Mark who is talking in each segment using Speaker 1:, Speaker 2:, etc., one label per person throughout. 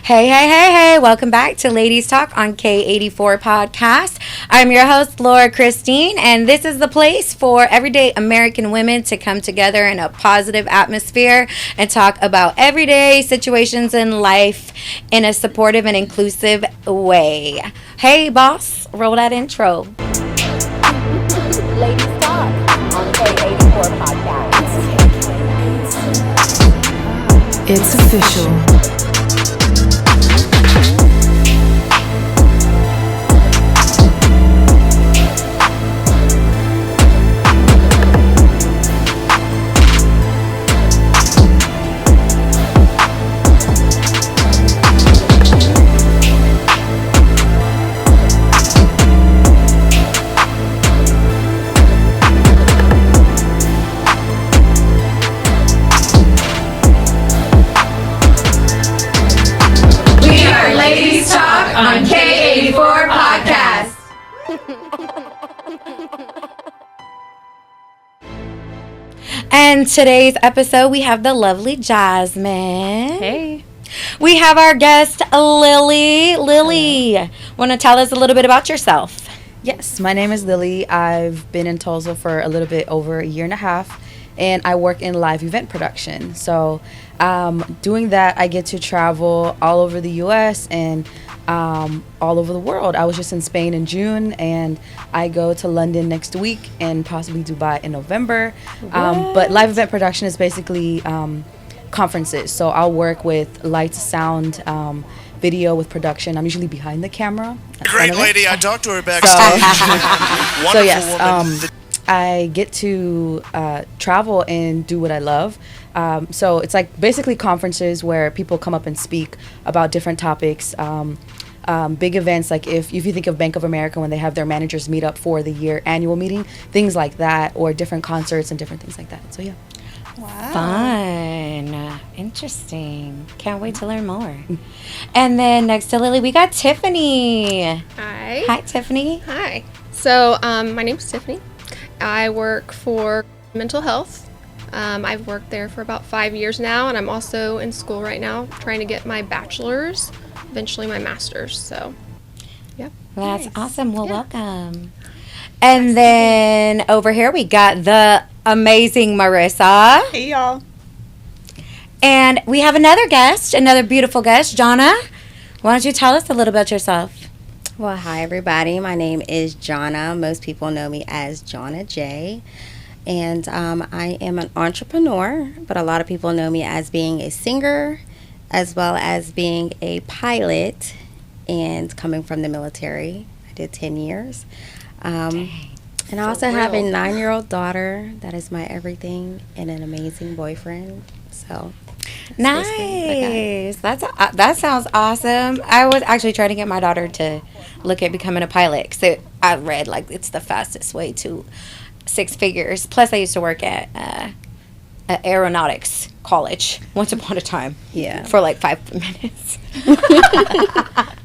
Speaker 1: Hey, hey, hey, hey. Welcome back to Ladies Talk on K84 Podcast. I'm your host, Laura Christine, and this is the place for everyday American women to come together in a positive atmosphere and talk about everyday situations in life in a supportive and inclusive way. Hey, boss, roll that intro. Ladies Talk on K84 Podcast.
Speaker 2: It's official.
Speaker 1: On K84 Podcast. And today's episode, we have the lovely Jasmine.
Speaker 3: Hey.
Speaker 1: We have our guest, Lily. Lily, want to tell us a little bit about yourself?
Speaker 3: Yes, my name is Lily. I've been in Tulsa for a little bit over a year and a half, and I work in live event production. So doing that, I get to travel all over the U.S. and all over the world. I was just in Spain in June, and I go to London next week and possibly Dubai in November. But live event production is basically conferences. So I'll work with lights, sound, video with production. I'm usually behind the camera.
Speaker 4: Great lady. I talked to her backstage.
Speaker 3: So yes, I get to travel and do what I love. So it's like basically conferences where people come up and speak about different topics. Big events like if you think of Bank of America when they have their managers meet up for the year annual meeting, things like that, or different concerts and different things like that. So yeah.
Speaker 1: Wow. Fun. Interesting. Can't wait to learn more. And then next to Lily, we got Tiffany.
Speaker 5: Hi.
Speaker 1: Hi, Tiffany.
Speaker 5: Hi. So my name's Tiffany. I work for mental health. I've worked there for about 5 years now, and I'm also in school right now trying to get my bachelor's, eventually my master's. So, yeah.
Speaker 1: Well, that's
Speaker 5: nice.
Speaker 1: Awesome. Well, welcome. And then over here we got the amazing Marissa.
Speaker 6: Hey, y'all.
Speaker 1: And we have another guest, another beautiful guest, Jonna. Why don't you tell us a little about yourself?
Speaker 7: Well, hi, everybody. My name is Jonna. Most people know me as Jonna J. And I am an entrepreneur, but a lot of people know me as being a singer, as well as being a pilot, and coming from the military. I did 10 years. And I also have a 9-year-old daughter that is my everything and an amazing boyfriend. So
Speaker 1: nice. That sounds awesome. I was actually trying to get my daughter to look at becoming a pilot. So I read like it's the fastest way to 6 figures. Plus, I used to work at aeronautics college once upon a time.
Speaker 7: Yeah.
Speaker 1: For like 5 minutes.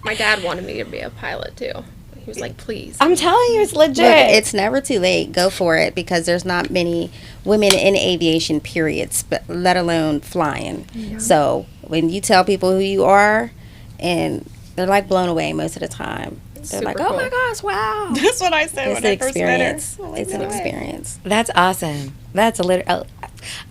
Speaker 5: My dad wanted me to be a pilot, too. He was like, please.
Speaker 1: I'm telling you, it's legit.
Speaker 7: Look, it's never too late. Go for it, because there's not many women in aviation, periods, but let alone flying. Yeah. So when you tell people who you are, and they're like blown away most of the time. They're like, oh my gosh, wow.
Speaker 6: That's what I said when I first met her.
Speaker 7: It's an experience.
Speaker 1: That's awesome. That's a little.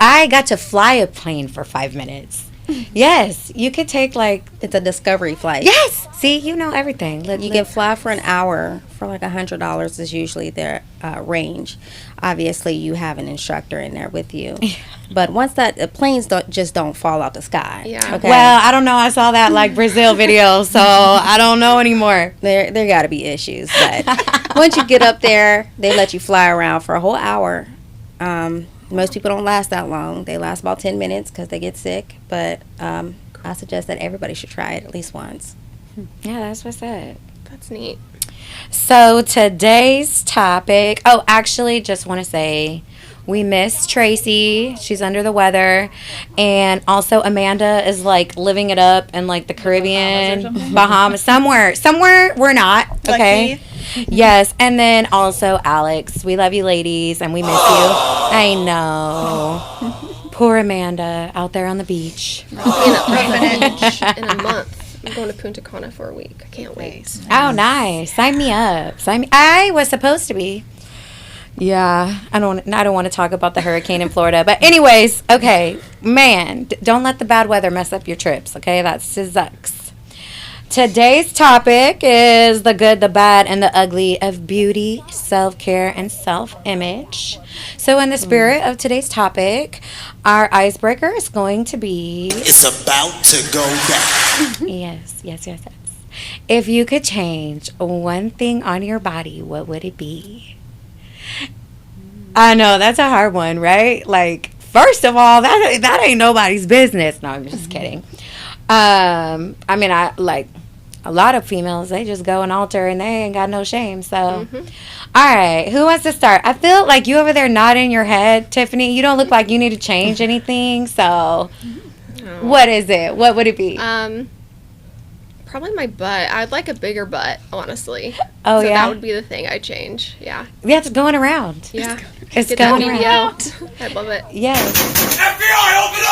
Speaker 1: I got to fly a plane for 5 minutes. Yes, you could take like
Speaker 7: it's a discovery flight.
Speaker 1: Yes, see, you know everything.
Speaker 7: You can fly for an hour for like $100 is usually their range. Obviously, you have an instructor in there with you, but once the planes don't fall out the sky.
Speaker 5: Yeah.
Speaker 7: Okay?
Speaker 1: Well, I don't know. I saw that like Brazil video, so I don't know anymore.
Speaker 7: There got to be issues, but once you get up there, they let you fly around for a whole hour. Most people don't last that long. They last about 10 minutes because they get sick. But I suggest that everybody should try it at least once.
Speaker 1: Yeah, that's what's up.
Speaker 5: That's neat.
Speaker 1: So today's topic. Oh, actually, just want to say we miss Tracy. She's under the weather. And also Amanda is like living it up in like the Caribbean, Bahamas, somewhere we're not. Okay.
Speaker 6: Lucky.
Speaker 1: Yes, and then also Alex. We love you, ladies, and we miss you. I know. Poor Amanda out there on the beach.
Speaker 5: In a month. I'm going to Punta Cana for a week. I can't wait.
Speaker 1: Oh, nice. Sign me up. I was supposed to be. Yeah, I don't want to talk about the hurricane in Florida. But anyways, okay, man, don't let the bad weather mess up your trips, okay? That sucks. Today's topic is the good, the bad, and the ugly of beauty, self-care, and self-image. So in the spirit of today's topic, our icebreaker is going to be...
Speaker 4: It's about to go down.
Speaker 1: Yes. If you could change one thing on your body, what would it be? I know, that's a hard one, right? Like, first of all, that ain't nobody's business. No, I'm just kidding. I mean, I like a lot of females, they just go and alter and they ain't got no shame. So, all right, who wants to start? I feel like you over there nodding your head, Tiffany. You don't look like you need to change anything. So, what is it? What would it be?
Speaker 5: Probably my butt. I'd like a bigger butt, honestly.
Speaker 1: Oh,
Speaker 5: so
Speaker 1: yeah?
Speaker 5: that would be the thing I'd change. Yeah.
Speaker 1: Yeah, it's going around.
Speaker 5: Yeah.
Speaker 1: It's
Speaker 5: Get that
Speaker 1: going
Speaker 5: BB
Speaker 1: around.
Speaker 5: out. I love it.
Speaker 1: Yes.
Speaker 4: FBI, open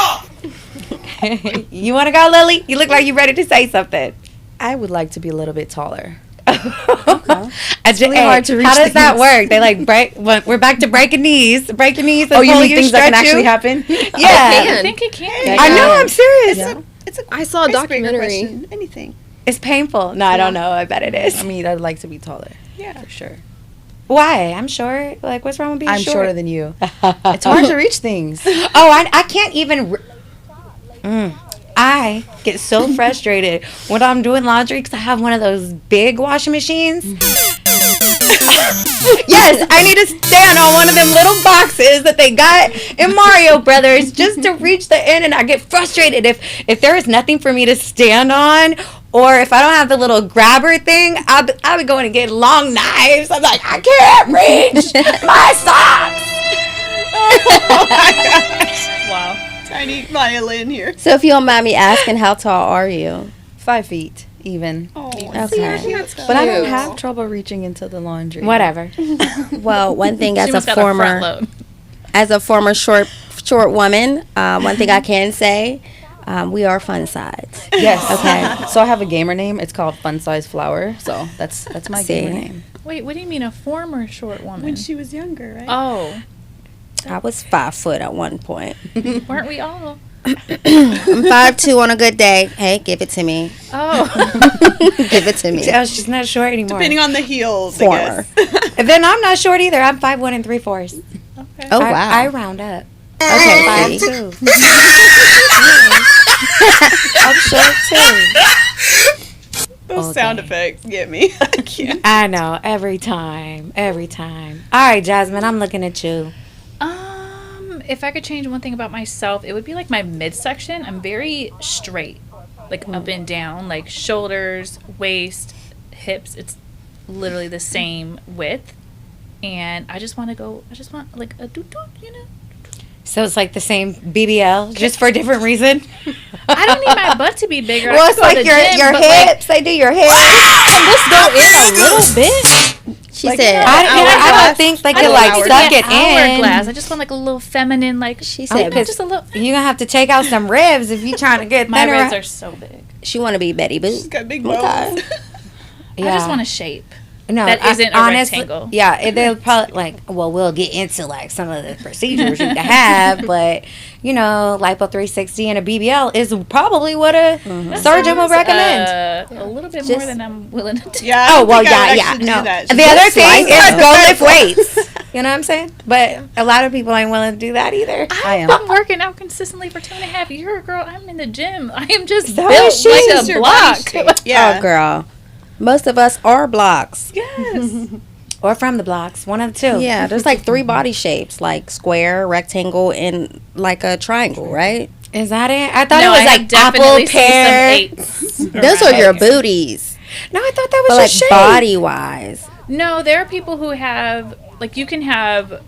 Speaker 4: up!
Speaker 1: You want to go, Lily? You look like you're ready to say something.
Speaker 3: I would like to be a little bit taller.
Speaker 1: It's
Speaker 3: really hard to reach
Speaker 1: How does that
Speaker 3: things.
Speaker 1: work? They like break. We're back to breaking knees. Breaking knees. And
Speaker 3: Oh, you
Speaker 1: pull
Speaker 3: mean things that can
Speaker 1: stretch
Speaker 3: actually
Speaker 1: you?
Speaker 3: happen?
Speaker 1: Yeah.
Speaker 5: I
Speaker 6: I think it can.
Speaker 3: Yeah.
Speaker 1: I know. I'm serious.
Speaker 3: Yeah.
Speaker 6: It's a
Speaker 5: I saw a
Speaker 6: icebreaker
Speaker 5: documentary.
Speaker 6: question. Anything.
Speaker 1: It's painful. No, I don't know. I bet it is.
Speaker 3: I mean, I'd like to be taller.
Speaker 6: Yeah.
Speaker 3: For sure.
Speaker 1: Why? I'm short. Like, what's wrong with being
Speaker 3: I'm
Speaker 1: short?
Speaker 3: shorter than you. It's hard to reach things.
Speaker 1: Oh, I can't even. I get so frustrated when I'm doing laundry because I have one of those big washing machines. Yes, I need to stand on one of them little boxes that they got in Mario Brothers just to reach the end, and I get frustrated if there is nothing for me to stand on, or if I don't have the little grabber thing. I'll be going to get long knives. I'm like, I can't reach my socks.
Speaker 6: Wow. Tiny violin here.
Speaker 7: So if you don't mind me asking, how tall are you?
Speaker 3: 5 feet, even.
Speaker 6: Oh,
Speaker 7: Okay.
Speaker 3: But I don't have trouble reaching into the laundry.
Speaker 1: Whatever.
Speaker 7: Well, one thing
Speaker 6: She
Speaker 7: as
Speaker 6: must
Speaker 7: a
Speaker 6: got a front
Speaker 7: former
Speaker 6: load.
Speaker 7: short woman, one thing I can say, we are fun size.
Speaker 3: Yes.
Speaker 7: Okay.
Speaker 3: So I have a gamer name. It's called Fun Size Flower. So that's my
Speaker 7: See?
Speaker 3: gamer name.
Speaker 2: Wait, what do you mean a former short woman?
Speaker 6: when she was younger, right?
Speaker 2: Oh,
Speaker 7: I was 5 foot at one point.
Speaker 2: weren't we all?
Speaker 7: I'm 5'2" on a good day. Hey, give it to me.
Speaker 2: Oh,
Speaker 7: Give it to me.
Speaker 1: Oh, she's not short anymore.
Speaker 6: Depending on the heels, I
Speaker 7: Former.
Speaker 6: guess.
Speaker 1: And then I'm not short either. I'm 5'1" and 3/4.
Speaker 2: okay.
Speaker 7: Oh, wow.
Speaker 1: I round up.
Speaker 7: Okay, see?
Speaker 1: 5'2". I'm short too.
Speaker 6: Those sound effects get me. I can't.
Speaker 1: I know. Every time. All right, Jasmine, I'm looking at you.
Speaker 2: If I could change one thing about myself, it would be like my midsection. I'm very straight, like up and down, like shoulders, waist, hips. It's literally the same width. And I just want like a doot, you know?
Speaker 1: So it's like the same BBL, just for a different reason.
Speaker 2: I don't need my butt to be bigger.
Speaker 1: Well,
Speaker 2: I
Speaker 1: it's
Speaker 2: can go
Speaker 1: like
Speaker 2: to the
Speaker 1: your
Speaker 2: gym, but,
Speaker 1: hips. They do your hips.
Speaker 2: Let's go in a little bit.
Speaker 7: She
Speaker 3: Like,
Speaker 7: said,
Speaker 1: I don't think they can like suck it
Speaker 2: Hourglass.
Speaker 1: in.
Speaker 2: I just want like a little feminine, like
Speaker 7: She
Speaker 2: oh,
Speaker 7: said-
Speaker 2: just a little.
Speaker 1: You're gonna have to take out some ribs if you're trying to get
Speaker 2: My
Speaker 1: thinner.
Speaker 2: ribs are so big.
Speaker 7: she want to be Betty Boop.
Speaker 6: She's got big bones.
Speaker 7: Okay.
Speaker 2: I just want a shape.
Speaker 1: No,
Speaker 2: that isn't a
Speaker 1: honestly,
Speaker 2: rectangle.
Speaker 1: Yeah, they'll probably like. Well, we'll get into like some of the procedures you can have, but you know, lipo 360 and a BBL is probably what a surgeon will recommend.
Speaker 2: A little bit
Speaker 7: Just-
Speaker 2: more than I'm willing to do.
Speaker 6: Yeah. I
Speaker 1: Oh
Speaker 6: don't
Speaker 1: well,
Speaker 6: think I would
Speaker 1: yeah.
Speaker 6: actually do
Speaker 1: No,
Speaker 6: that.
Speaker 1: the other thing is
Speaker 7: like
Speaker 1: go lift weights. You know what I'm saying? But a lot of people ain't willing to do that either.
Speaker 3: I am.
Speaker 2: I'm working out consistently for 2.5 years, girl. I'm in the gym. I am just
Speaker 1: So
Speaker 2: built
Speaker 1: is she.
Speaker 2: like
Speaker 6: It's
Speaker 2: a
Speaker 6: your body
Speaker 2: block.
Speaker 6: shape. Yeah.
Speaker 7: Oh, girl. Most of us are blocks.
Speaker 2: Yes.
Speaker 1: Or from the blocks, one of the two.
Speaker 7: Yeah, there's like 3 body shapes, like square, rectangle, and like a triangle, right?
Speaker 1: Is that it? I thought
Speaker 2: No,
Speaker 1: it was
Speaker 2: I have
Speaker 1: like
Speaker 2: definitely
Speaker 1: apple,
Speaker 2: seen
Speaker 1: pear.
Speaker 2: some 8s.
Speaker 7: Those are your booties.
Speaker 1: No, I thought that
Speaker 7: But
Speaker 1: was
Speaker 7: like
Speaker 1: your shape.
Speaker 7: body wise.
Speaker 2: No, there are people who have, like, you can have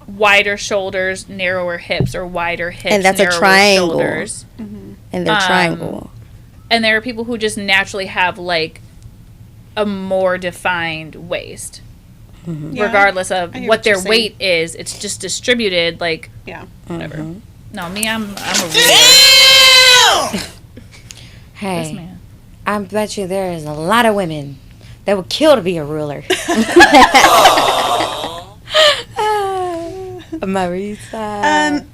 Speaker 2: wider shoulders, narrower hips, or wider hips,
Speaker 7: And that's a
Speaker 2: narrower
Speaker 7: triangle.
Speaker 2: shoulders.
Speaker 7: And they're
Speaker 2: Um,
Speaker 7: triangle.
Speaker 2: And there are people who just naturally have, like, a more defined waist.
Speaker 6: Yeah.
Speaker 2: Regardless of
Speaker 6: I hear
Speaker 2: what
Speaker 6: what you're
Speaker 2: their
Speaker 6: saying.
Speaker 2: weight is, it's just distributed, like,
Speaker 6: Yeah.
Speaker 2: whatever. No, me, I'm a ruler. This
Speaker 1: Hey,
Speaker 2: man.
Speaker 1: I bet you there is a lot of women that would kill to be a ruler. Marisa.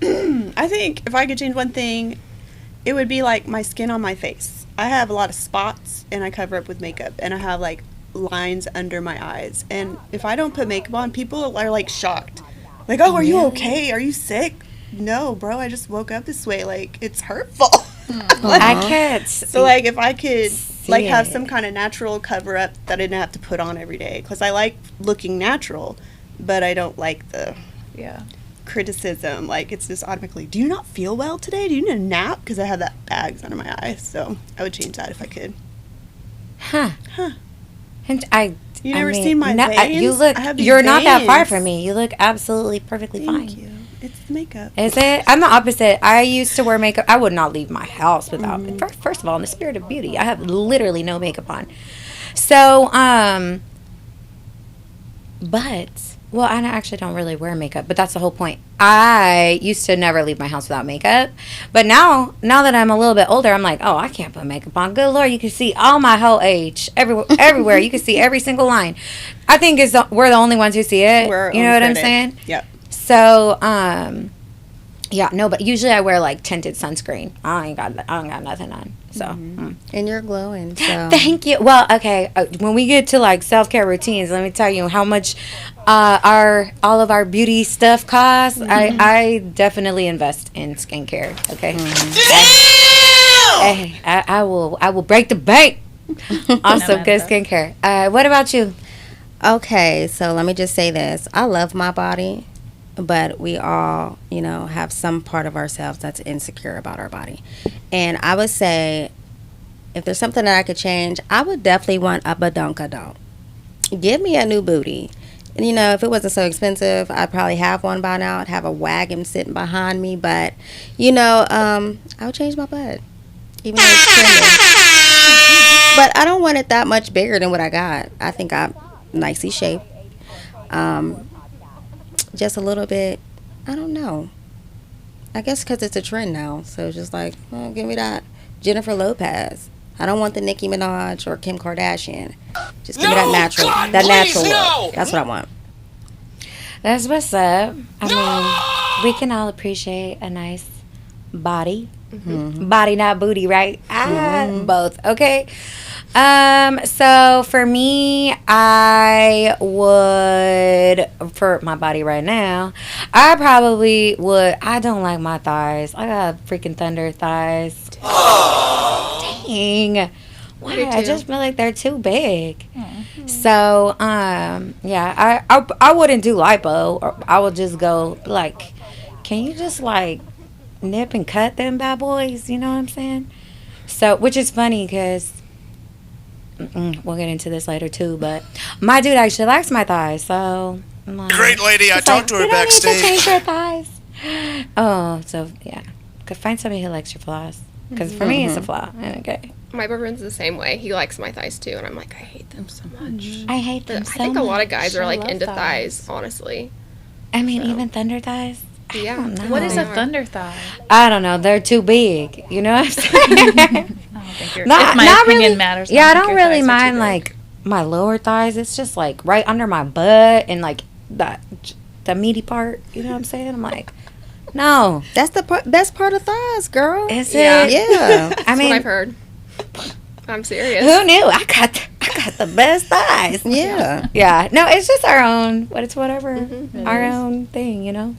Speaker 6: I think if I could change one thing, it would be like my skin on my face. I have a lot of spots and I cover up with makeup, and I have like lines under my eyes. And if I don't put makeup on, people are like shocked. Like, oh, are you okay? Are you sick? No, bro, I just woke up this way. Like, it's hurtful.
Speaker 1: I can't.
Speaker 6: So, like, if I could, like, have
Speaker 1: it.
Speaker 6: some kind of natural cover-up that I didn't have to put on every day. Because I like looking natural, but I don't like the criticism. Like, it's just automatically, do you not feel well today? Do you need a nap? Because I have that bags under my eyes. So, I would change that if I could.
Speaker 1: Huh. And
Speaker 6: You never seen my veins?
Speaker 1: You look.
Speaker 6: I have these
Speaker 1: You're not that far
Speaker 6: veins.
Speaker 1: from me. You look absolutely perfectly fine.
Speaker 6: Thank you. It's the makeup.
Speaker 1: Is it? I'm the opposite. I used to wear makeup. I would not leave my house without. First of all, in the spirit of beauty, I have literally no makeup on. So, but well, I actually don't really wear makeup. But that's the whole point. I used to never leave my house without makeup, but now that I'm a little bit older, I'm like, oh, I can't put makeup on. Good Lord, you can see all my whole age everywhere. You can see every single line. I think we're the only ones who see it. You know what I'm saying?
Speaker 6: Yep.
Speaker 1: So, yeah, no, but usually I wear like tinted sunscreen. I don't got nothing on. So,
Speaker 7: And you're glowing. So.
Speaker 1: Thank you. Well, okay, when we get to like self-care routines, let me tell you how much all of our beauty stuff costs. I definitely invest in skincare. Okay. Hey, I will break the bank. Also, good skincare. What about you?
Speaker 7: Okay, so let me just say this. I love my body, but we all, have some part of ourselves that's insecure about our body. And I would say, if there's something that I could change, I would definitely want a badonkadonk. Give me a new booty. And, if it wasn't so expensive, I'd probably have one by now. I'd have a wagon sitting behind me. But, I would change my butt, even though it's trending. But I don't want it that much bigger than what I got. I think I'm nicely shaped. Just a little bit, I don't know. I guess because it's a trend now. So it's just like, oh, give me that Jennifer Lopez. I don't want the Nicki Minaj or Kim Kardashian. Just give me that natural, look. That's what I want.
Speaker 1: That's what's up. I mean, we can all appreciate a nice body. Body, not booty, right? Both. Okay. So for me, I would, for my body right now, I probably would. I don't like my thighs. I got freaking thunder thighs. Dang. Why? I just feel like they're too big. So, yeah, I wouldn't do lipo. Or I would just go like, can you just like nip and cut them bad boys? You know what I'm saying? So, which is funny because we'll get into this later too. But my dude actually likes my thighs, so I'm like,
Speaker 4: Great lady, I talked to her
Speaker 1: you don't need to
Speaker 4: backstage.
Speaker 1: change your thighs. Oh, so yeah, could find somebody who likes your flaws. Because for me, it's a flaw. Okay.
Speaker 5: My boyfriend's the same way. He likes my thighs too, and I'm like, I hate them so much.
Speaker 1: I hate them
Speaker 5: But
Speaker 1: so
Speaker 5: I think a lot of
Speaker 1: much.
Speaker 5: guys are like
Speaker 2: love
Speaker 5: into
Speaker 2: thighs.
Speaker 5: thighs, honestly.
Speaker 1: I mean, even thunder thighs.
Speaker 5: Yeah.
Speaker 1: don't know.
Speaker 2: What is
Speaker 5: They
Speaker 2: a
Speaker 5: are.
Speaker 2: thunder thigh?
Speaker 1: I don't know. They're too big. You know what I'm saying?
Speaker 2: I don't think your if my opinion
Speaker 1: really,
Speaker 2: matters.
Speaker 1: Yeah, I
Speaker 2: think
Speaker 1: don't
Speaker 2: your
Speaker 1: really
Speaker 2: thighs are too
Speaker 1: mind
Speaker 2: big.
Speaker 1: like my lower thighs. It's just like right under my butt and like the meaty part. You know what I'm saying? I'm like, no.
Speaker 7: That's the best part of thighs, girl.
Speaker 1: Is
Speaker 5: Yeah.
Speaker 1: it?
Speaker 7: Yeah.
Speaker 1: I
Speaker 5: That's
Speaker 1: mean,
Speaker 5: what I've heard. I'm serious.
Speaker 1: who knew? I got the best thighs.
Speaker 7: Yeah.
Speaker 1: Yeah. No, it's just our own. But it's whatever.
Speaker 5: Mm-hmm.
Speaker 1: Our own thing, you know.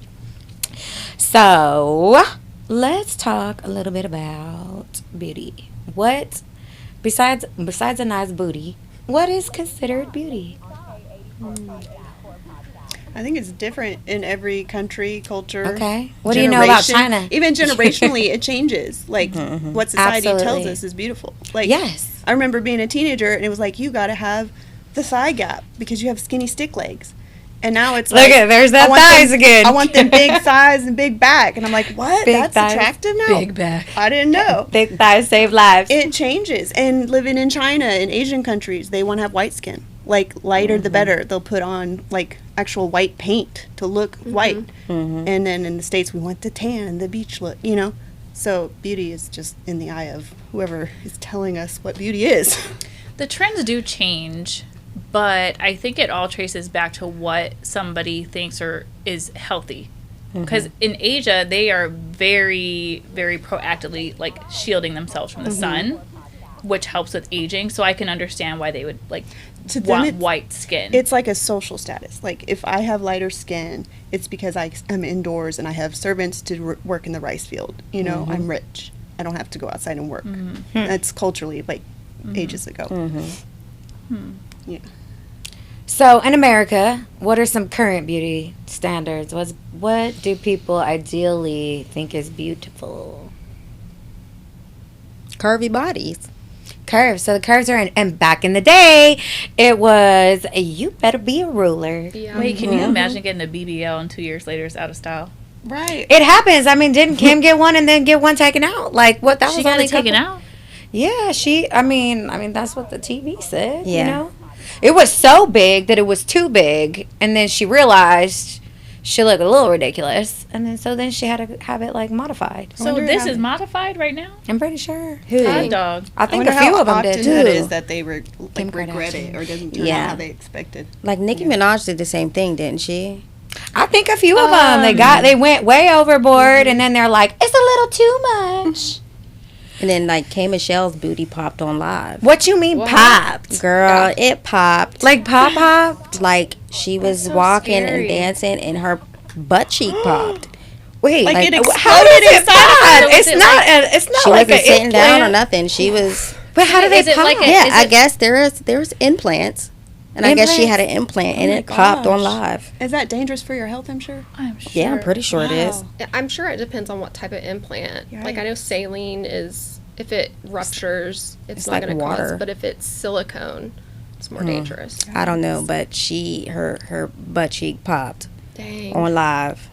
Speaker 1: So let's talk a little bit about beauty. What besides a nice booty, what is considered beauty?
Speaker 6: I think it's different in every country, culture.
Speaker 1: Okay. What do you know about
Speaker 6: generation.
Speaker 1: China?
Speaker 6: Even generationally, it changes. Like, what society tells
Speaker 1: Absolutely.
Speaker 6: us is beautiful. Like,
Speaker 1: Yes.
Speaker 6: I remember being a teenager, and it was like, you got to have the thigh gap because you have skinny stick legs. And now it's
Speaker 1: Look
Speaker 6: like,
Speaker 1: at there's that
Speaker 6: I want
Speaker 1: thighs
Speaker 6: them-
Speaker 1: again.
Speaker 6: I want them big thighs and big back. And I'm like, what?
Speaker 1: Big
Speaker 6: That's
Speaker 1: thighs,
Speaker 6: attractive now?
Speaker 2: big back.
Speaker 6: I didn't know.
Speaker 1: Thick thighs save lives.
Speaker 6: It changes. And living in China, in Asian countries, they want to have white skin. Like, lighter the better. They'll put on, like, actual white paint to look white. And then in the States, we want the tan and the beach look, you know? So beauty is just in the eye of whoever is telling us what beauty is.
Speaker 2: The trends do change, but I think it all traces back to what somebody thinks or is healthy. Because in Asia, they are very, very proactively like shielding themselves from the sun, which helps with aging. So I can understand why they would like
Speaker 6: To them,
Speaker 2: want
Speaker 6: it's-
Speaker 2: white skin.
Speaker 6: It's like a social status. Like if I have lighter skin, it's because I'm indoors and I have servants to work in the rice field. You know, I'm rich. I don't have to go outside and work. That's culturally like ages ago. Yeah.
Speaker 1: So in America, what are some current beauty standards? What do people ideally think is beautiful?
Speaker 7: Curvy bodies.
Speaker 1: Curves. So the curves are in, and back in the day, it was you better be a ruler.
Speaker 5: Yeah.
Speaker 2: Wait, can you imagine getting a BBL and 2 years later it's out of style?
Speaker 6: Right.
Speaker 1: It happens. I mean, didn't Kim get one and then get one taken out? Like what? That
Speaker 2: She
Speaker 1: was
Speaker 2: got
Speaker 1: only
Speaker 2: it taken
Speaker 1: couple-
Speaker 2: out?
Speaker 1: Yeah, she. I mean, that's what the TV said.
Speaker 7: Yeah.
Speaker 1: You know, it was so big that it was too big, and then she realized she looked a little ridiculous, and then she had to have it like modified.
Speaker 2: So
Speaker 6: wonder
Speaker 2: this
Speaker 6: how-
Speaker 2: is modified right now?
Speaker 1: I'm pretty sure.
Speaker 2: Hot dog.
Speaker 1: I
Speaker 6: I
Speaker 1: think
Speaker 6: wonder
Speaker 1: a few
Speaker 6: how
Speaker 1: of them
Speaker 6: often
Speaker 1: did
Speaker 6: that
Speaker 1: too.
Speaker 6: is that they
Speaker 1: Kim
Speaker 6: regret it
Speaker 1: Kardashian.
Speaker 6: or doesn't turn
Speaker 7: Yeah.
Speaker 6: out how they expected.
Speaker 7: Like Nicki Minaj did the same thing, didn't she?
Speaker 1: I think a few of them they went way overboard, and then they're like, it's a little too much.
Speaker 7: And then like K Michelle's booty popped on live.
Speaker 1: What you mean popped?
Speaker 7: Girl, it popped.
Speaker 1: Like popped?
Speaker 7: Like she was
Speaker 2: so
Speaker 7: walking
Speaker 2: scary.
Speaker 7: and dancing and her butt cheek popped.
Speaker 1: Wait,
Speaker 6: Like, it
Speaker 1: how
Speaker 6: exploded
Speaker 1: did it
Speaker 2: inside of
Speaker 1: pop?
Speaker 2: her. Was
Speaker 1: It's
Speaker 2: it
Speaker 1: not.
Speaker 2: like-
Speaker 1: It's not
Speaker 7: She
Speaker 1: like
Speaker 7: wasn't
Speaker 1: an
Speaker 7: sitting down or
Speaker 1: implant.
Speaker 7: nothing. She was
Speaker 1: But how do they
Speaker 2: Is it
Speaker 1: pop?
Speaker 2: like a-
Speaker 7: yeah,
Speaker 2: Is
Speaker 7: I
Speaker 2: it-
Speaker 7: guess there's implants. And I guess she had an implant and
Speaker 6: my
Speaker 7: it popped on
Speaker 6: gosh.
Speaker 7: live.
Speaker 6: Is that dangerous for your health, I'm sure?
Speaker 2: I'm sure.
Speaker 7: Yeah, I'm pretty sure it is.
Speaker 5: I'm sure it depends on what type of implant.
Speaker 6: Right.
Speaker 5: Like I know saline is, if it ruptures, it's not
Speaker 7: like
Speaker 5: going to
Speaker 7: water.
Speaker 5: cause. But if it's silicone, it's more dangerous.
Speaker 7: I don't know, but her butt cheek popped
Speaker 5: Dang.
Speaker 7: on live.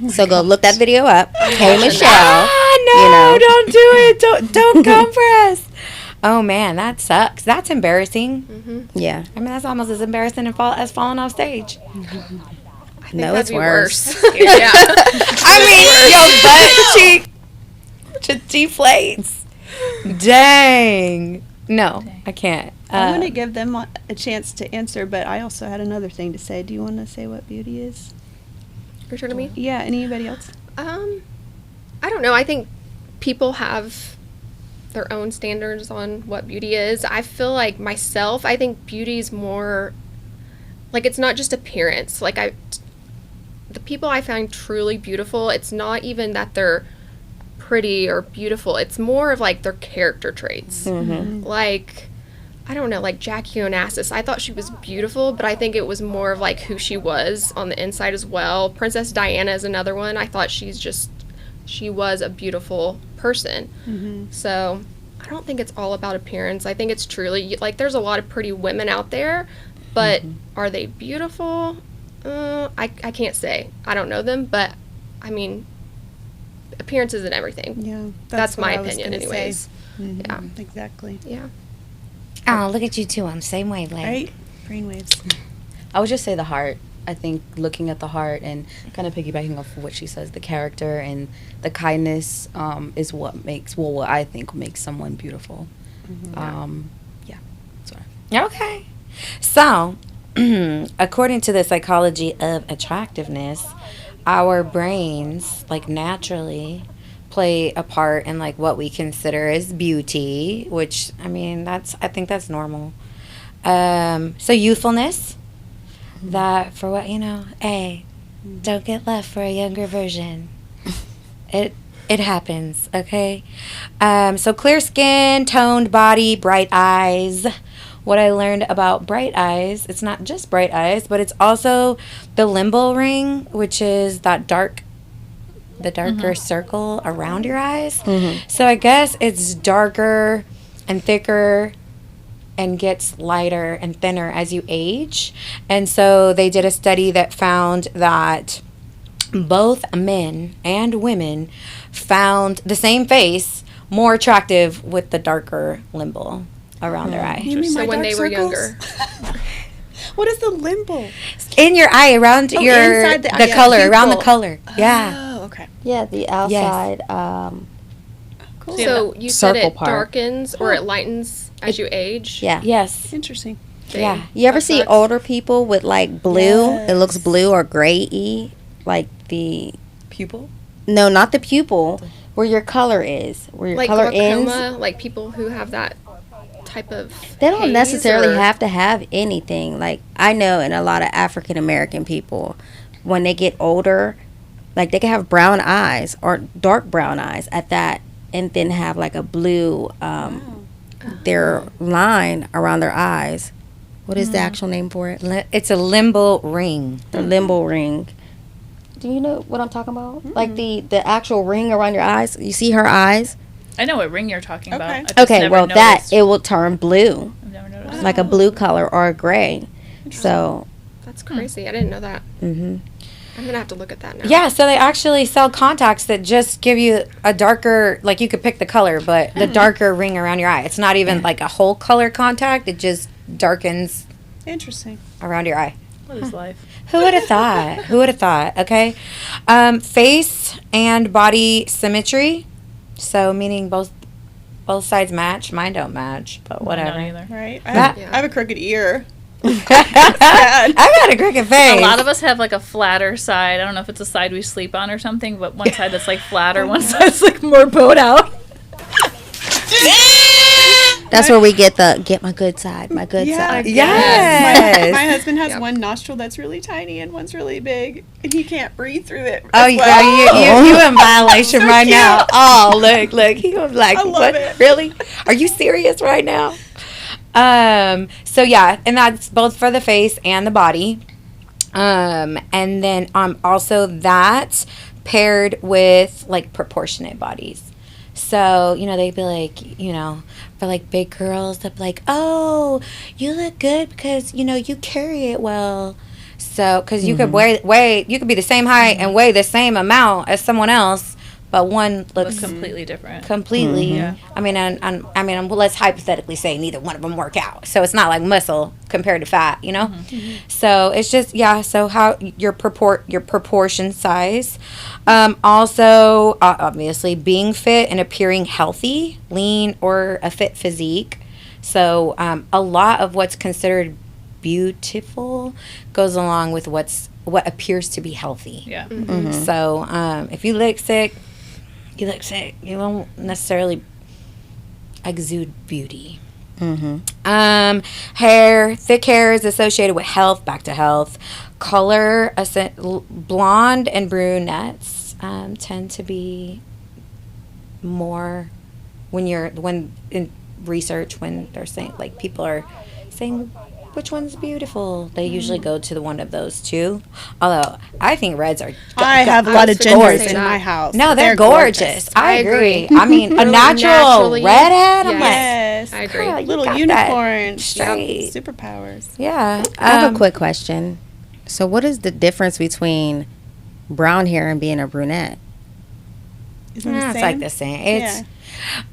Speaker 7: So go look that video up. K Michelle.
Speaker 1: Ah, no,
Speaker 7: You know.
Speaker 1: don't do it. Don't come for us. Oh man, that sucks. That's embarrassing.
Speaker 7: Yeah.
Speaker 1: I mean, that's almost as embarrassing as falling off stage.
Speaker 7: No,
Speaker 5: That'd
Speaker 7: it's
Speaker 5: be
Speaker 7: worse.
Speaker 5: yeah.
Speaker 1: I mean, your butt cheek just deflates. Dang. No, I can't.
Speaker 6: I want to give them a chance to answer, but I also had another thing to say. Do you want to say what beauty is?
Speaker 5: You're turning to me?
Speaker 6: Yeah, anybody else?
Speaker 5: I don't know. I think people have their own standards on what beauty is. I feel like myself, I think beauty is more like it's not just appearance. Like the people I find truly beautiful, it's not even that they're pretty or beautiful. It's more of like their character traits. Like I don't know, like Jackie Onassis. I thought she was beautiful, but I think it was more of like who she was on the inside as well. Princess Diana is another one. I thought she was a beautiful person. So I don't think it's all about appearance. I think it's truly, like, there's a lot of pretty women out there, but are they beautiful? I can't say. I don't know them, but I mean, appearance isn't everything.
Speaker 6: Yeah,
Speaker 5: That's
Speaker 6: what
Speaker 5: my
Speaker 6: I was
Speaker 5: opinion,
Speaker 6: gonna
Speaker 5: anyways.
Speaker 6: say. Mhm,
Speaker 5: Yeah.
Speaker 6: exactly.
Speaker 5: Yeah.
Speaker 1: Oh, look at you two on the same wavelength.
Speaker 6: Right? Brainwaves.
Speaker 3: I would just say the heart. I think looking at the heart and kind of piggybacking off of what she says, the character and the kindness is what makes, well, what I think makes someone beautiful. Yeah. Sorry.
Speaker 1: Okay. So, according to the psychology of attractiveness, our brains, like, naturally play a part in, like, what we consider as beauty, which, I mean, I think that's normal. So youthfulness, that for what, hey, don't get left for a younger version. It happens, okay? So clear skin, toned body, bright eyes. What I learned about bright eyes, it's not just bright eyes, but it's also the limbal ring, which is that the darker circle around your eyes. So I guess it's darker and thicker and gets lighter and thinner as you age. And so they did a study that found that both men and women found the same face more attractive with the darker limbal around their eye.
Speaker 6: You mean
Speaker 5: So
Speaker 6: my
Speaker 5: when
Speaker 6: dark
Speaker 5: they were
Speaker 6: circles?
Speaker 5: younger.
Speaker 6: What is the limbal?
Speaker 1: In your eye, around
Speaker 6: Oh,
Speaker 1: your
Speaker 6: inside
Speaker 1: the
Speaker 6: the eye, yeah,
Speaker 1: color, around the
Speaker 6: pupil.
Speaker 1: color. Yeah.
Speaker 6: Oh, Okay.
Speaker 3: Yeah, the outside.
Speaker 6: Cool.
Speaker 5: So you said
Speaker 3: Circle
Speaker 5: it
Speaker 3: part.
Speaker 5: darkens or it lightens as you age?
Speaker 3: Yeah.
Speaker 1: Yes.
Speaker 6: Interesting.
Speaker 5: Dang.
Speaker 1: Yeah.
Speaker 3: You ever
Speaker 5: That
Speaker 3: see
Speaker 5: sucks.
Speaker 3: older people with like blue? It looks
Speaker 6: Yes.
Speaker 3: blue or gray-y, like the
Speaker 8: Pupil?
Speaker 3: no, not the pupil, where your color is, where your
Speaker 5: Like
Speaker 3: color
Speaker 5: glaucoma,
Speaker 3: ends.
Speaker 5: like people who have that type of
Speaker 3: They don't
Speaker 5: haze,
Speaker 3: necessarily
Speaker 5: or-
Speaker 3: have to have anything. Like I know in a lot of African American people, when they get older, like they can have brown eyes or dark brown eyes at that, and then have like a blue their line around their eyes. What is the actual name for it?
Speaker 1: It's a limbo ring.
Speaker 3: The limbo ring. Do you know what I'm talking about? Like the actual ring around your eyes. You see her eyes?
Speaker 2: I know what ring you're talking about.
Speaker 6: Okay.
Speaker 2: I just
Speaker 3: Okay,
Speaker 2: never
Speaker 3: well that
Speaker 2: noticed.
Speaker 3: it will turn blue,
Speaker 2: I've never noticed.
Speaker 3: like a blue color or a gray. So,
Speaker 5: That's crazy. I didn't know that.
Speaker 3: mhm.
Speaker 5: I'm gonna have to look at that now.
Speaker 1: Yeah, so they actually sell contacts that just give you a darker, like you could pick the color, but the darker ring around your eye. It's not even like a whole color contact. It just darkens
Speaker 6: Interesting.
Speaker 1: around your eye.
Speaker 2: What is life?
Speaker 1: Who would have thought? Who would have thought? Okay. Face and body symmetry. So meaning both sides match. Mine don't match, but
Speaker 2: I don't
Speaker 1: whatever.
Speaker 2: either.
Speaker 6: Right.
Speaker 1: That-
Speaker 5: Yeah.
Speaker 6: I have a crooked ear.
Speaker 1: I got a crooked face.
Speaker 2: A lot of us have like a flatter side. I don't know if it's a side we sleep on or something, but one side that's like flatter, one side's like more bowed out.
Speaker 3: That's where we get my good side, my good
Speaker 6: Yeah.
Speaker 3: side.
Speaker 1: Yes.
Speaker 6: My husband has
Speaker 5: Yep.
Speaker 6: one nostril that's really tiny and one's really big, and he can't breathe through it.
Speaker 1: Oh,
Speaker 6: as
Speaker 1: you,
Speaker 6: well.
Speaker 1: you in violation
Speaker 6: So
Speaker 1: right now.
Speaker 6: cute.
Speaker 1: Oh, look. He was like,
Speaker 6: I love
Speaker 1: what?
Speaker 6: it.
Speaker 1: Really? Are you serious right now? So yeah, and that's both for the face and the body. And then also that paired with like proportionate bodies. So, they'd be like, for like big girls, they'd be like, oh, you look good because, you carry it well. So, because you could weigh, you could be the same height and weigh the same amount as someone else, but one
Speaker 2: Looks
Speaker 1: looks
Speaker 2: completely different.
Speaker 1: completely.
Speaker 2: Yeah.
Speaker 1: I mean, well, let's hypothetically say neither one of them work out, so it's not like muscle compared to fat, So it's just so how your proportion size, also obviously being fit and appearing healthy, lean, or a fit physique. So a lot of what's considered beautiful goes along with what appears to be healthy.
Speaker 2: Yeah.
Speaker 1: So if you look sick, you look sick. You won't necessarily exude beauty. Thick hair is associated with health. Back to health. Color, blonde and brunettes tend to be more when in research, when they're saying, like, people are saying which one's beautiful, they usually go to the one of those two. Although I think reds are
Speaker 6: I have a lot of
Speaker 5: was gonna
Speaker 6: genders
Speaker 5: say
Speaker 6: in
Speaker 5: that.
Speaker 6: my house.
Speaker 1: no, they're gorgeous. I agree.
Speaker 5: agree.
Speaker 1: I mean, a
Speaker 5: Really
Speaker 1: natural
Speaker 5: naturally-
Speaker 1: redhead. I'm like,
Speaker 6: Yes.
Speaker 5: I agree.
Speaker 1: girl, you
Speaker 6: Little
Speaker 1: got
Speaker 6: unicorn.
Speaker 1: that straight.
Speaker 6: Superpowers.
Speaker 1: Yeah.
Speaker 3: I have a quick question. So, what is the difference between brown hair and being a brunette?
Speaker 6: Isn't it the
Speaker 1: It's
Speaker 6: same?
Speaker 1: like the same. It's
Speaker 6: Yeah.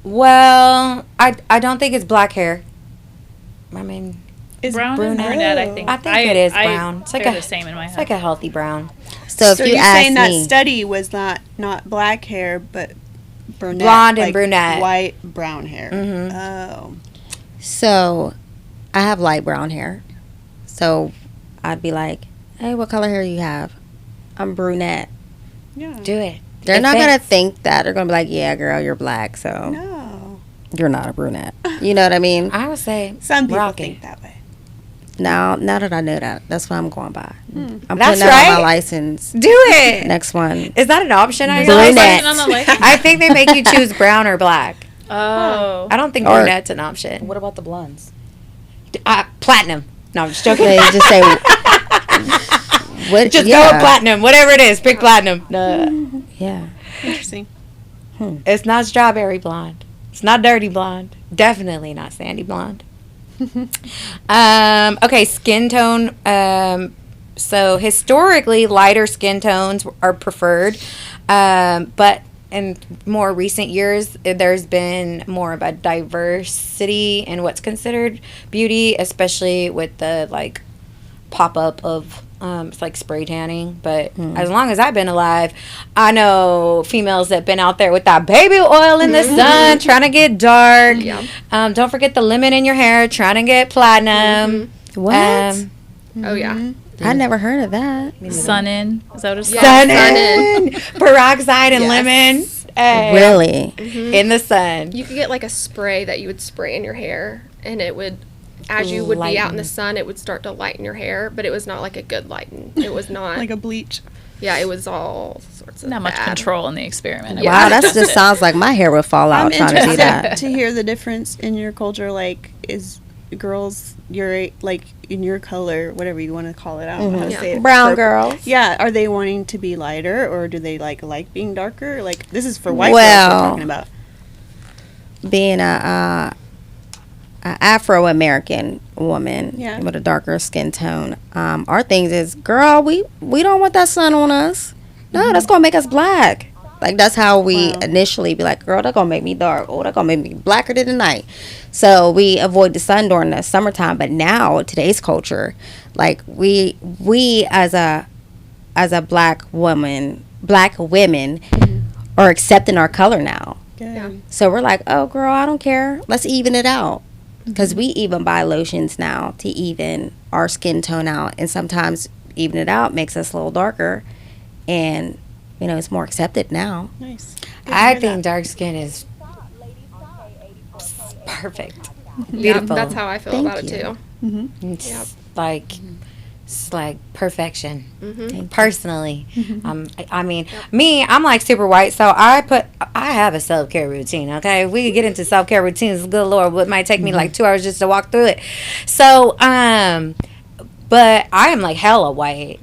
Speaker 1: well, I don't think it's black hair. I mean,
Speaker 6: Is
Speaker 2: Brown and
Speaker 6: brunette-
Speaker 2: brunette, I think.
Speaker 1: I think it is brown. It's like
Speaker 2: they're
Speaker 1: a-
Speaker 2: the same in my
Speaker 1: it's
Speaker 2: head.
Speaker 1: like a healthy brown.
Speaker 3: So, if
Speaker 6: So
Speaker 3: you
Speaker 6: you're
Speaker 3: ask
Speaker 6: saying that
Speaker 3: me,
Speaker 6: study was not black hair, but brunette,
Speaker 1: Blonde and
Speaker 6: like
Speaker 1: brunette.
Speaker 6: white brown hair.
Speaker 1: Mhm.
Speaker 6: Oh,
Speaker 3: so I have light brown hair. So I'd be like, hey, what color hair you have? I'm brunette.
Speaker 6: yeah.
Speaker 1: Do it.
Speaker 3: They're
Speaker 1: It
Speaker 3: not going to
Speaker 1: fits.
Speaker 3: think that. They're going to be like, yeah, girl, you're black. So
Speaker 6: No,
Speaker 3: you're not a brunette. You know what I mean?
Speaker 1: I would say
Speaker 6: some people
Speaker 1: rock it.
Speaker 6: think that way.
Speaker 3: Now that I know that, that's what I'm going by. I'm
Speaker 1: That's
Speaker 3: putting that on my
Speaker 1: right.
Speaker 3: license.
Speaker 1: Do it.
Speaker 3: Next one.
Speaker 1: Is that an option on your
Speaker 3: Brunette.
Speaker 1: license?
Speaker 2: On the license?
Speaker 1: I think they make you choose brown or black.
Speaker 2: Oh.
Speaker 1: I don't think
Speaker 3: Or-
Speaker 1: brunette's an option.
Speaker 8: What about the blondes?
Speaker 1: Platinum. No, I'm just joking.
Speaker 3: They just say, what?
Speaker 1: Just go with platinum. Whatever it is, pick platinum.
Speaker 3: Yeah.
Speaker 6: Interesting.
Speaker 1: It's not strawberry blonde. It's not dirty blonde. Definitely not sandy blonde. Okay, skin tone. So historically, lighter skin tones are preferred, but in more recent years, there's been more of a diversity in what's considered beauty, especially with the pop up of It's like spray tanning. But as long as I've been alive, I know females that been out there with that baby oil in the sun trying to get dark.
Speaker 5: Yeah.
Speaker 1: Don't forget the lemon in your hair trying to get platinum.
Speaker 3: What?
Speaker 5: Oh yeah.
Speaker 3: I never heard of that.
Speaker 2: Sun in. Is that what it's called?
Speaker 1: Sun
Speaker 5: sun
Speaker 1: in. Peroxide and lemon.
Speaker 3: Really?
Speaker 1: In the sun.
Speaker 5: You could get like a spray that you would spray in your hair, and it would, as you would be out in the sun, it would start to lighten your hair, but it was not like a good lighten. It was not
Speaker 6: Like a bleach.
Speaker 5: Yeah, it was all sorts of
Speaker 2: Not much
Speaker 5: bad.
Speaker 2: control in the experiment.
Speaker 3: Wow, that just sounds like my hair would fall out
Speaker 6: I'm
Speaker 3: trying to do
Speaker 6: interested
Speaker 3: that.
Speaker 6: to hear the difference in your culture. Like, is girls your like in your color, whatever you want to call it? I don't know how to
Speaker 5: Yeah.
Speaker 6: say it.
Speaker 3: Brown
Speaker 6: Purple.
Speaker 3: girls.
Speaker 6: Yeah, are they wanting to be lighter, or do they like being darker? Like, this is for white girls
Speaker 3: Well,
Speaker 6: we're talking about.
Speaker 3: Being a Afro-American woman
Speaker 6: Yeah.
Speaker 3: with a darker skin tone, our things is, girl, we don't want that sun on us. No, that's gonna make us black. Like, that's how we initially be like, girl, that's gonna make me dark. Oh, that's gonna make me blacker than the night. So we avoid the sun during the summertime. But now, today's culture, like we as a black women are accepting our color now.
Speaker 6: Good.
Speaker 5: Yeah.
Speaker 3: So we're like, oh, girl, I don't care. Let's even it out. Because we even buy lotions now to even our skin tone out. And sometimes even it out makes us a little darker. And, you know, it's more accepted now.
Speaker 6: Nice. Good to
Speaker 1: I
Speaker 6: hear
Speaker 1: think
Speaker 6: that.
Speaker 1: dark skin is perfect.
Speaker 5: Yeah,
Speaker 1: Beautiful.
Speaker 5: that's how I feel
Speaker 3: Thank
Speaker 5: about it
Speaker 3: you.
Speaker 5: too.
Speaker 1: It's
Speaker 5: Yep.
Speaker 1: like it's like perfection.
Speaker 5: Mm-hmm.
Speaker 1: Personally, I mean, me, I'm like super white, so I have a self care routine. Okay, we could get into self care routines. Good Lord, it might take me like 2 hours just to walk through it. So, but I am like hella white.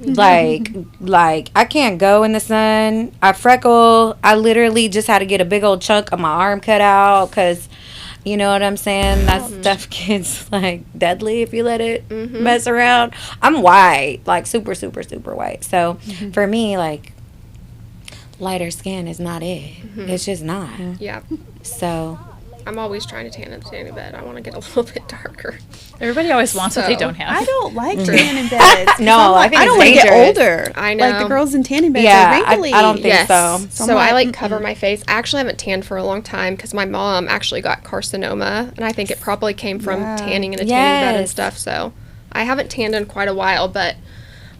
Speaker 1: Like I can't go in the sun. I freckle. I literally just had to get a big old chunk of my arm cut out because, you know what I'm saying? That stuff gets like deadly if you let it mess around. I'm white, like super, super, super white. So for me, like lighter skin is not it. It's just not.
Speaker 5: Yeah.
Speaker 1: So
Speaker 5: I'm always trying to tan in the tanning bed. I want to get a little bit darker.
Speaker 2: Everybody always wants what they
Speaker 5: So,
Speaker 2: don't have.
Speaker 6: I don't like tanning beds. 'cause
Speaker 1: No,
Speaker 6: I'm
Speaker 1: I
Speaker 6: like,
Speaker 1: think
Speaker 6: I
Speaker 1: it's
Speaker 6: don't want to get
Speaker 1: dangerous.
Speaker 6: older.
Speaker 5: I
Speaker 6: Like the
Speaker 5: know.
Speaker 6: girls in tanning beds
Speaker 1: Yeah,
Speaker 6: are
Speaker 1: I
Speaker 6: wrinkly.
Speaker 1: don't think so.
Speaker 5: So I
Speaker 6: like,
Speaker 5: cover my face. I actually haven't tanned for a long time because my mom actually got carcinoma, and I think it probably came from tanning in a tanning bed and
Speaker 1: Yes.
Speaker 5: stuff. So I haven't tanned in quite a while, but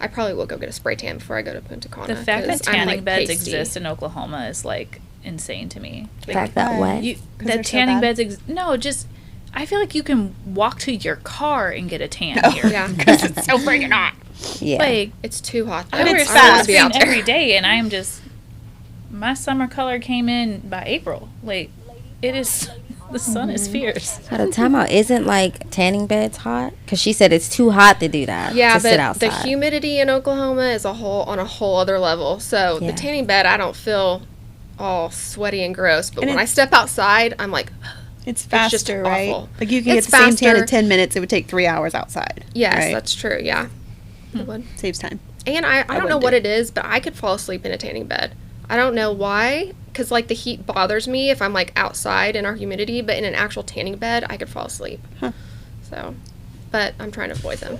Speaker 5: I probably will go get a spray tan before I go to Punta Cana.
Speaker 2: The fact that
Speaker 5: 'cause I'm,
Speaker 2: tanning
Speaker 5: like,
Speaker 2: beds
Speaker 5: pasty.
Speaker 2: exist in Oklahoma is like insane to me.
Speaker 3: The fact that what?
Speaker 2: You,
Speaker 6: 'Cause
Speaker 2: that
Speaker 6: they're so
Speaker 2: tanning
Speaker 6: bad?
Speaker 2: beds no, just I feel like you can walk to your car and get a tan here.
Speaker 5: Yeah,
Speaker 2: It's so freaking hot.
Speaker 3: Yeah.
Speaker 2: Like
Speaker 5: it's too hot.
Speaker 2: I
Speaker 5: Though.
Speaker 2: wear
Speaker 5: I want to be
Speaker 2: sunscreen
Speaker 5: out there.
Speaker 2: every day, and I am just my summer color came in by April. Like it is, the sun is fierce.
Speaker 3: At a timeout, isn't like tanning beds hot? Because she said it's too hot to do that.
Speaker 5: Yeah,
Speaker 3: to sit
Speaker 5: but
Speaker 3: outside.
Speaker 5: the humidity in Oklahoma is on a whole other level. So
Speaker 3: Yeah.
Speaker 5: the tanning bed, I don't feel all sweaty and gross. But
Speaker 6: And
Speaker 5: when I
Speaker 6: it's-
Speaker 5: step outside, I'm like,
Speaker 6: it's
Speaker 5: just
Speaker 6: faster, right?
Speaker 5: awful.
Speaker 6: Like you can
Speaker 5: It's
Speaker 6: get the same tan
Speaker 5: faster.
Speaker 6: in 10 minutes. It would take 3 hours outside.
Speaker 5: yes,
Speaker 6: right?
Speaker 5: that's true. Yeah, it would.
Speaker 6: Saves time.
Speaker 5: And I don't know
Speaker 6: wouldn't
Speaker 5: what
Speaker 6: do
Speaker 5: it is, but I could fall asleep in a tanning bed. I don't know why, because like the heat bothers me if I'm like outside in our humidity, but in an actual tanning bed, I could fall asleep.
Speaker 6: Huh.
Speaker 5: So, but I'm trying to avoid them.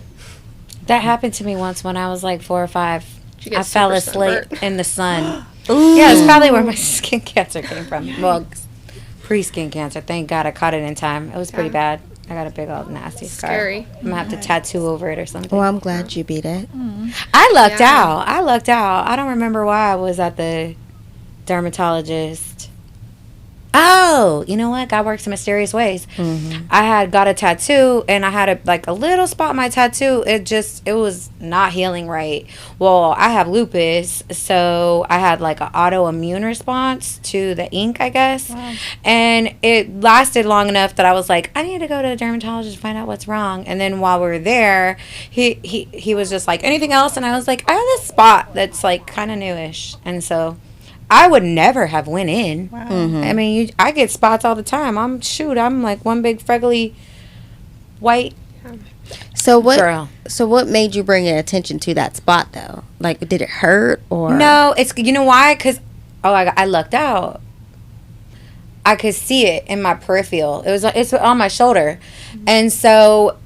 Speaker 1: that happened to me once when I was like 4 or 5.
Speaker 5: Did you get
Speaker 1: I fell
Speaker 5: super
Speaker 1: asleep
Speaker 5: sunburnt?
Speaker 1: in the sun. Yeah, it's probably where my skin cancer came from. Well, pre-skin cancer. Thank God I caught it in time. It was pretty
Speaker 5: Yeah.
Speaker 1: bad. I got a big old nasty scar.
Speaker 5: Scary.
Speaker 1: I'm gonna have to tattoo over it or something.
Speaker 3: Well, I'm glad you beat it.
Speaker 1: I lucked
Speaker 5: Yeah.
Speaker 1: out. I don't remember why I was at the dermatologist. Oh, you know what? God works in mysterious ways. I had got a tattoo and I had a little spot on my tattoo. It was not healing right. Well, I have lupus, so I had like an autoimmune response to the ink, I guess. And it lasted long enough that I was like, I need to go to a dermatologist to find out what's wrong. And then while we were there, he was just like, anything else? And I was like, I have this spot that's like kind of newish. And so I would never have went in.
Speaker 6: Wow.
Speaker 1: I mean, I get spots all the time. I'm like one big freckly white
Speaker 3: So what?
Speaker 1: girl.
Speaker 3: So what made you bring your attention to that spot though? Like, did it hurt or?
Speaker 1: No, it's, you know why? Because I lucked out. I could see it in my peripheral. It's on my shoulder, and so